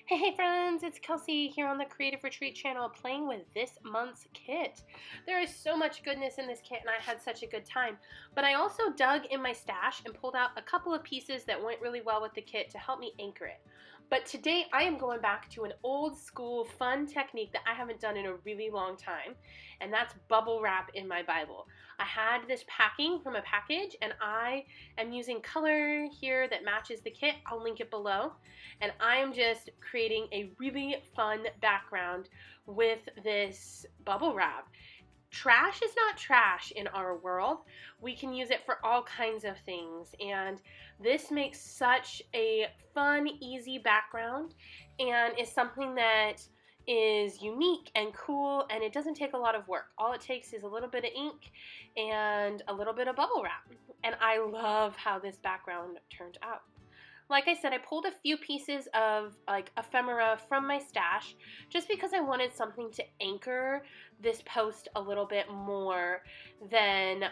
Hey friends, it's Kelsey here on the Creative Retreat channel playing with this month's kit. There is so much goodness in this kit and I had such a good time. But I also dug in my stash and pulled out a couple of pieces that went really well with the kit to help me anchor it. But today I am going back to an old school fun technique that I haven't done in a really long time, and that's bubble wrap in my Bible. I had this packing from a package and I am using color here that matches the kit. I'll link it below. And I am just creating a really fun background with this bubble wrap. Trash is not trash in our world. We can use it for all kinds of things, and this makes such a fun, easy background and is something that is unique and cool, and it doesn't take a lot of work. All it takes is a little bit of ink and a little bit of bubble wrap, and I love how this background turned out. Like I said, I pulled a few pieces of like ephemera from my stash just because I wanted something to anchor this post a little bit more than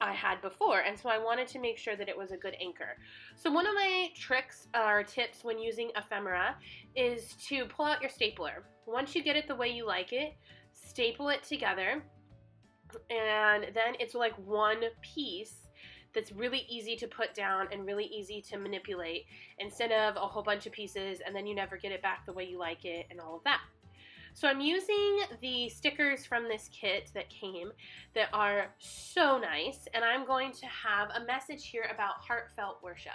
I had before, and so I wanted to make sure that it was a good anchor. So one of my tricks or tips when using ephemera is to pull out your stapler. Once you get it the way you like it, staple it together, and then it's like one piece that's really easy to put down and really easy to manipulate instead of a whole bunch of pieces and then you never get it back the way you like it and all of that. So I'm using the stickers from this kit that came that are so nice, and I'm going to have a message here about heartfelt worship.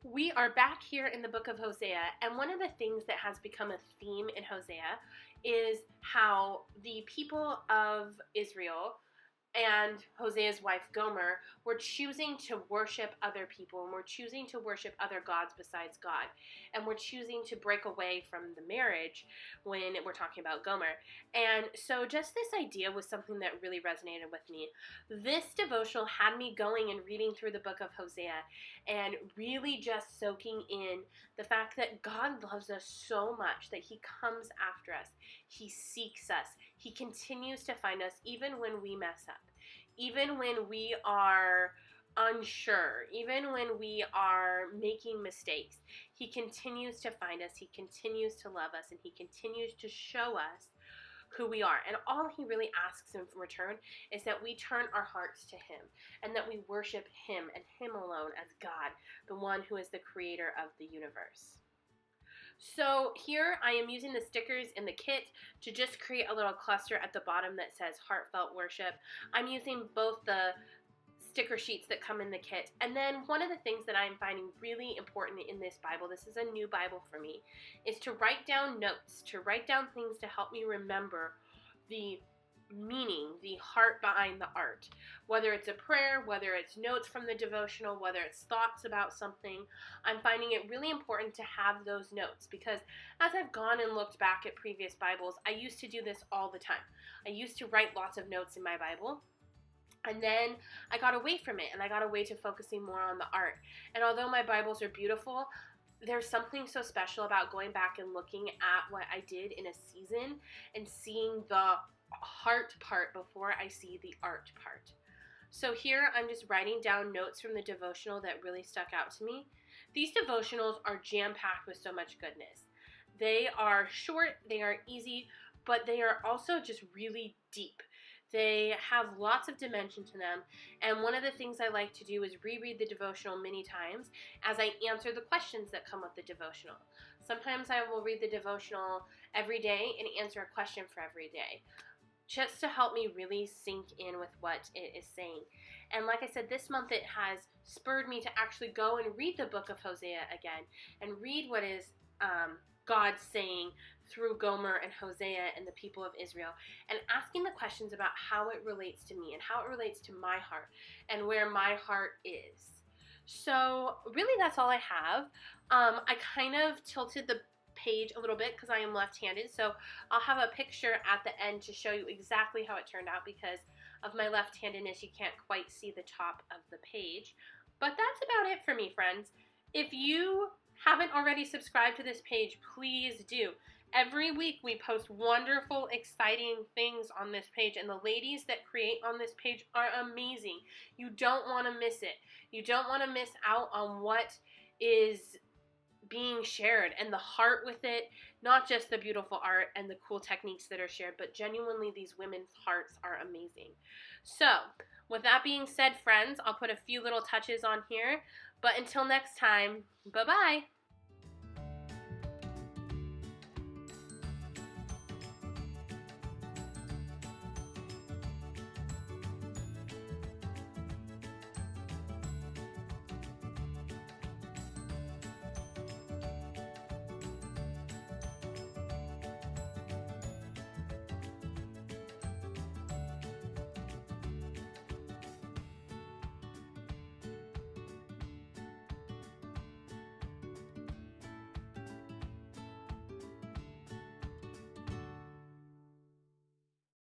We are back here in the book of Hosea, and one of the things that has become a theme in Hosea is how the people of Israel and Hosea's wife Gomer were choosing to worship other people, and were choosing to worship other gods besides God, and were choosing to break away from the marriage when we're talking about Gomer. And so just this idea was something that really resonated with me. This devotional had me going and reading through the book of Hosea and really just soaking in the fact that God loves us so much that He comes after us. He seeks us. He continues to find us even when we mess up, even when we are unsure, even when we are making mistakes. He continues to find us. He continues to love us, and He continues to show us who we are. And all He really asks in return is that we turn our hearts to Him and that we worship Him and Him alone as God, the one who is the creator of the universe. So here I am using the stickers in the kit to just create a little cluster at the bottom that says heartfelt worship. I'm using both the sticker sheets that come in the kit, and then one of the things that I'm finding really important in this Bible, this is a new Bible for me, is to write down notes, to write down things to help me remember the meaning, the heart behind the art. Whether it's a prayer, whether it's notes from the devotional, whether it's thoughts about something, I'm finding it really important to have those notes, because as I've gone and looked back at previous Bibles, I used to do this all the time. I used to write lots of notes in my Bible, and then I got away from it, and I got away to focusing more on the art. And although my Bibles are beautiful, there's something so special about going back and looking at what I did in a season and seeing the heart part before I see the art part. So here I'm just writing down notes from the devotional that really stuck out to me. These devotionals are jam-packed with so much goodness. They are short, they are easy, but they are also just really deep. They have lots of dimension to them, and one of the things I like to do is reread the devotional many times as I answer the questions that come with the devotional. Sometimes I will read the devotional every day and answer a question for every day, just to help me really sink in with what it is saying. And like I said, this month it has spurred me to actually go and read the book of Hosea again and read what is God saying through Gomer and Hosea and the people of Israel, and asking the questions about how it relates to me and how it relates to my heart and where my heart is. So really that's all I have. I kind of tilted the page a little bit because I am left-handed, so I'll have a picture at the end to show you exactly how it turned out. Because of my left-handedness, you can't quite see the top of the page. But that's about it for me, friends. If you haven't already subscribed to this page, please do. Every week we post wonderful, exciting things on this page, and the ladies that create on this page are amazing. You don't want to miss it. You don't want to miss out on what is being shared and the heart with it, not just the beautiful art and the cool techniques that are shared, but genuinely these women's hearts are amazing. So, with that being said, friends, I'll put a few little touches on here, but until next time, bye-bye.